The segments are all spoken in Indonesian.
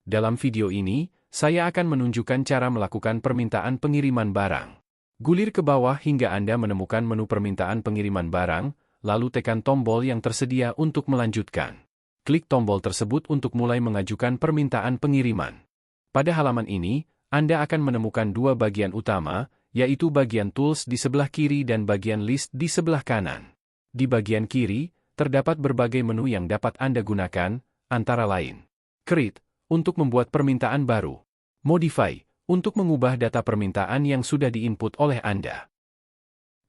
Dalam video ini, saya akan menunjukkan cara melakukan permintaan pengiriman barang. Gulir ke bawah hingga Anda menemukan menu permintaan pengiriman barang, lalu tekan tombol yang tersedia untuk melanjutkan. Klik tombol tersebut untuk mulai mengajukan permintaan pengiriman. Pada halaman ini, Anda akan menemukan dua bagian utama, yaitu bagian Tools di sebelah kiri dan bagian List di sebelah kanan. Di bagian kiri, terdapat berbagai menu yang dapat Anda gunakan, antara lain Create, untuk membuat permintaan baru. Modify, untuk mengubah data permintaan yang sudah diinput oleh Anda.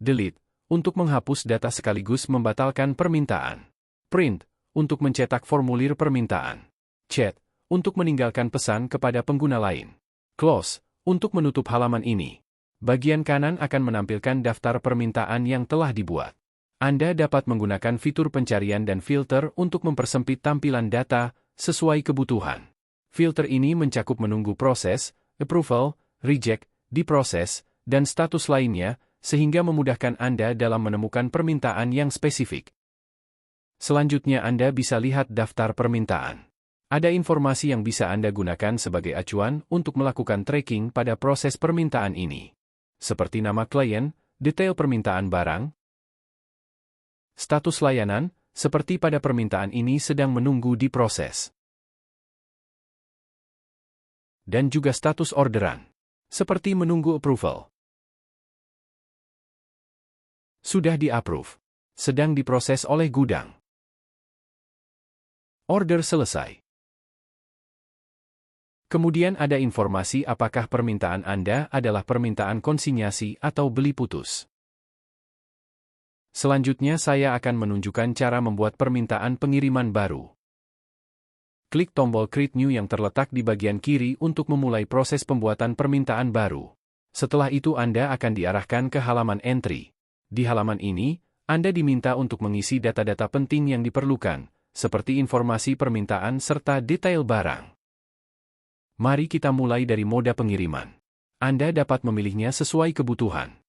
Delete, untuk menghapus data sekaligus membatalkan permintaan. Print, untuk mencetak formulir permintaan. Chat, untuk meninggalkan pesan kepada pengguna lain. Close, untuk menutup halaman ini. Bagian kanan akan menampilkan daftar permintaan yang telah dibuat. Anda dapat menggunakan fitur pencarian dan filter untuk mempersempit tampilan data sesuai kebutuhan. Filter ini mencakup menunggu proses, approval, reject, diproses, dan status lainnya, sehingga memudahkan Anda dalam menemukan permintaan yang spesifik. Selanjutnya Anda bisa lihat daftar permintaan. Ada informasi yang bisa Anda gunakan sebagai acuan untuk melakukan tracking pada proses permintaan ini. Seperti nama klien, detail permintaan barang, status layanan, seperti pada permintaan ini sedang menunggu diproses. Dan juga status orderan, seperti menunggu approval. Sudah di-approve. Sedang diproses oleh gudang. Order selesai. Kemudian ada informasi apakah permintaan Anda adalah permintaan konsinyasi atau beli putus. Selanjutnya saya akan menunjukkan cara membuat permintaan pengiriman baru. Klik tombol Create New yang terletak di bagian kiri untuk memulai proses pembuatan permintaan baru. Setelah itu Anda akan diarahkan ke halaman Entry. Di halaman ini, Anda diminta untuk mengisi data-data penting yang diperlukan, seperti informasi permintaan serta detail barang. Mari kita mulai dari mode pengiriman. Anda dapat memilihnya sesuai kebutuhan.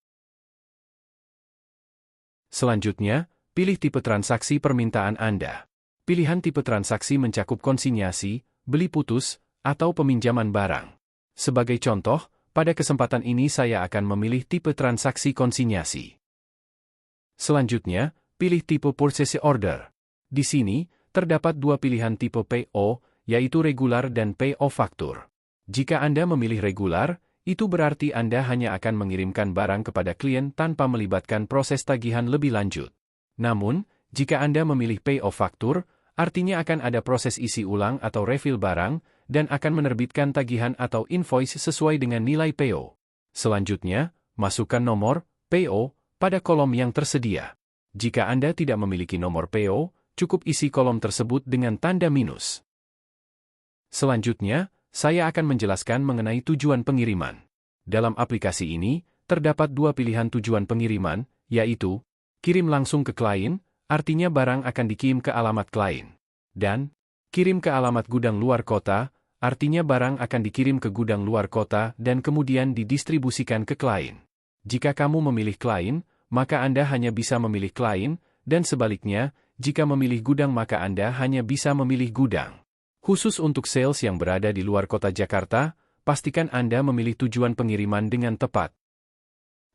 Selanjutnya, pilih tipe transaksi permintaan Anda. Pilihan tipe transaksi mencakup konsinyasi, beli putus, atau peminjaman barang. Sebagai contoh, pada kesempatan ini saya akan memilih tipe transaksi konsinyasi. Selanjutnya, pilih tipe purchase order. Di sini, terdapat dua pilihan tipe PO, yaitu regular dan PO faktur. Jika Anda memilih regular, itu berarti Anda hanya akan mengirimkan barang kepada klien tanpa melibatkan proses tagihan lebih lanjut. Namun, jika Anda memilih PO faktur, artinya akan ada proses isi ulang atau refill barang, dan akan menerbitkan tagihan atau invoice sesuai dengan nilai PO. Selanjutnya, masukkan nomor PO pada kolom yang tersedia. Jika Anda tidak memiliki nomor PO, cukup isi kolom tersebut dengan tanda minus. Selanjutnya, saya akan menjelaskan mengenai tujuan pengiriman. Dalam aplikasi ini, terdapat dua pilihan tujuan pengiriman, yaitu kirim langsung ke klien, artinya barang akan dikirim ke alamat klien. Dan kirim ke alamat gudang luar kota, artinya barang akan dikirim ke gudang luar kota dan kemudian didistribusikan ke klien. Jika kamu memilih klien, maka Anda hanya bisa memilih klien, dan sebaliknya, jika memilih gudang maka Anda hanya bisa memilih gudang. Khusus untuk sales yang berada di luar kota Jakarta, pastikan Anda memilih tujuan pengiriman dengan tepat.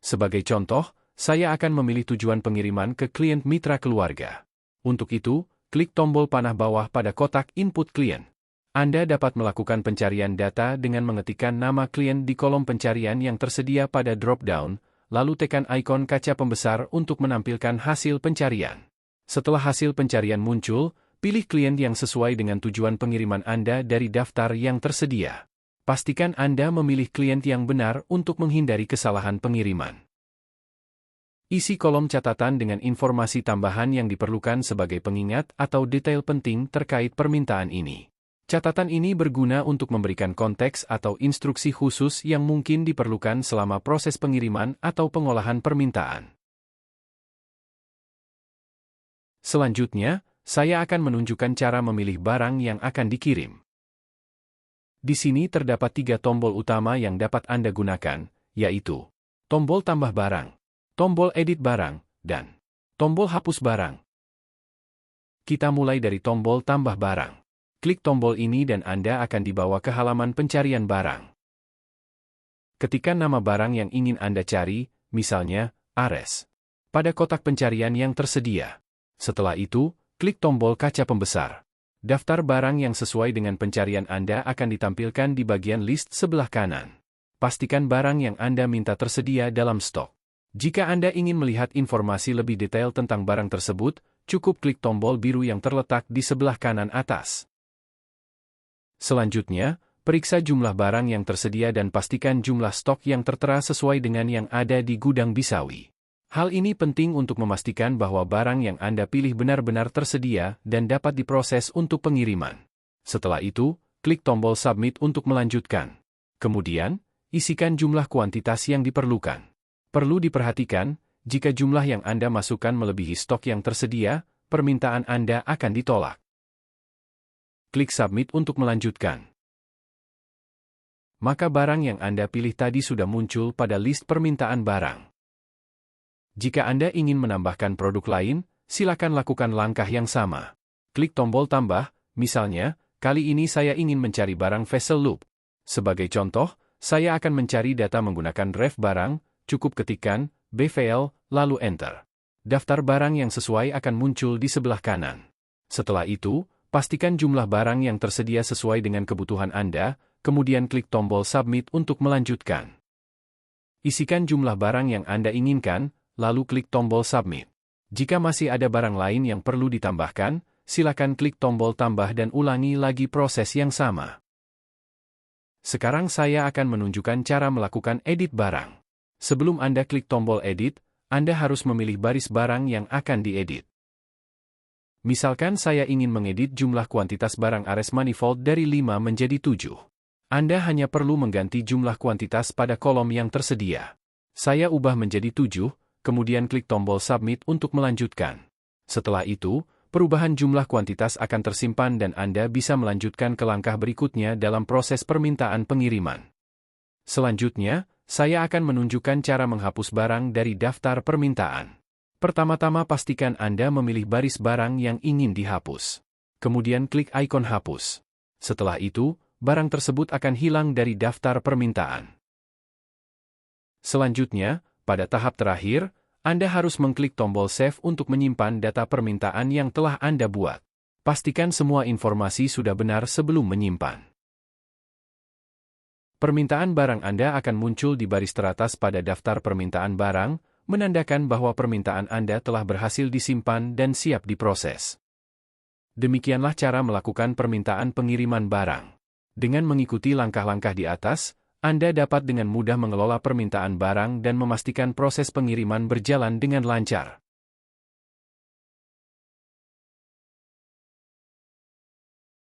Sebagai contoh, saya akan memilih tujuan pengiriman ke klien mitra keluarga. Untuk itu, klik tombol panah bawah pada kotak input klien. Anda dapat melakukan pencarian data dengan mengetikkan nama klien di kolom pencarian yang tersedia pada drop-down, lalu tekan ikon kaca pembesar untuk menampilkan hasil pencarian. Setelah hasil pencarian muncul, pilih klien yang sesuai dengan tujuan pengiriman Anda dari daftar yang tersedia. Pastikan Anda memilih klien yang benar untuk menghindari kesalahan pengiriman. Isi kolom catatan dengan informasi tambahan yang diperlukan sebagai pengingat atau detail penting terkait permintaan ini. Catatan ini berguna untuk memberikan konteks atau instruksi khusus yang mungkin diperlukan selama proses pengiriman atau pengolahan permintaan. Selanjutnya, saya akan menunjukkan cara memilih barang yang akan dikirim. Di sini terdapat 3 tombol utama yang dapat Anda gunakan, yaitu tombol tambah barang, tombol edit barang, dan tombol hapus barang. Kita mulai dari tombol tambah barang. Klik tombol ini dan Anda akan dibawa ke halaman pencarian barang. Ketikkan nama barang yang ingin Anda cari, misalnya, Ares, pada kotak pencarian yang tersedia. Setelah itu, klik tombol kaca pembesar. Daftar barang yang sesuai dengan pencarian Anda akan ditampilkan di bagian list sebelah kanan. Pastikan barang yang Anda minta tersedia dalam stok. Jika Anda ingin melihat informasi lebih detail tentang barang tersebut, cukup klik tombol biru yang terletak di sebelah kanan atas. Selanjutnya, periksa jumlah barang yang tersedia dan pastikan jumlah stok yang tertera sesuai dengan yang ada di gudang Bisawi. Hal ini penting untuk memastikan bahwa barang yang Anda pilih benar-benar tersedia dan dapat diproses untuk pengiriman. Setelah itu, klik tombol Submit untuk melanjutkan. Kemudian, isikan jumlah kuantitas yang diperlukan. Perlu diperhatikan, jika jumlah yang Anda masukkan melebihi stok yang tersedia, permintaan Anda akan ditolak. Klik Submit untuk melanjutkan. Maka barang yang Anda pilih tadi sudah muncul pada list permintaan barang. Jika Anda ingin menambahkan produk lain, silakan lakukan langkah yang sama. Klik tombol tambah, misalnya, kali ini saya ingin mencari barang vessel loop. Sebagai contoh, saya akan mencari data menggunakan ref barang, cukup ketikkan, BVL, lalu Enter. Daftar barang yang sesuai akan muncul di sebelah kanan. Setelah itu, pastikan jumlah barang yang tersedia sesuai dengan kebutuhan Anda, kemudian klik tombol Submit untuk melanjutkan. Isikan jumlah barang yang Anda inginkan, lalu klik tombol Submit. Jika masih ada barang lain yang perlu ditambahkan, silakan klik tombol tambah dan ulangi lagi proses yang sama. Sekarang saya akan menunjukkan cara melakukan edit barang. Sebelum Anda klik tombol Edit, Anda harus memilih baris barang yang akan diedit. Misalkan saya ingin mengedit jumlah kuantitas barang Ares Manifold dari 5 menjadi 7. Anda hanya perlu mengganti jumlah kuantitas pada kolom yang tersedia. Saya ubah menjadi 7, kemudian klik tombol Submit untuk melanjutkan. Setelah itu, perubahan jumlah kuantitas akan tersimpan dan Anda bisa melanjutkan ke langkah berikutnya dalam proses permintaan pengiriman. Selanjutnya, saya akan menunjukkan cara menghapus barang dari daftar permintaan. Pertama-tama pastikan Anda memilih baris barang yang ingin dihapus. Kemudian klik ikon hapus. Setelah itu, barang tersebut akan hilang dari daftar permintaan. Selanjutnya, pada tahap terakhir, Anda harus mengklik tombol Save untuk menyimpan data permintaan yang telah Anda buat. Pastikan semua informasi sudah benar sebelum menyimpan. Permintaan barang Anda akan muncul di baris teratas pada daftar permintaan barang, menandakan bahwa permintaan Anda telah berhasil disimpan dan siap diproses. Demikianlah cara melakukan permintaan pengiriman barang. Dengan mengikuti langkah-langkah di atas, Anda dapat dengan mudah mengelola permintaan barang dan memastikan proses pengiriman berjalan dengan lancar.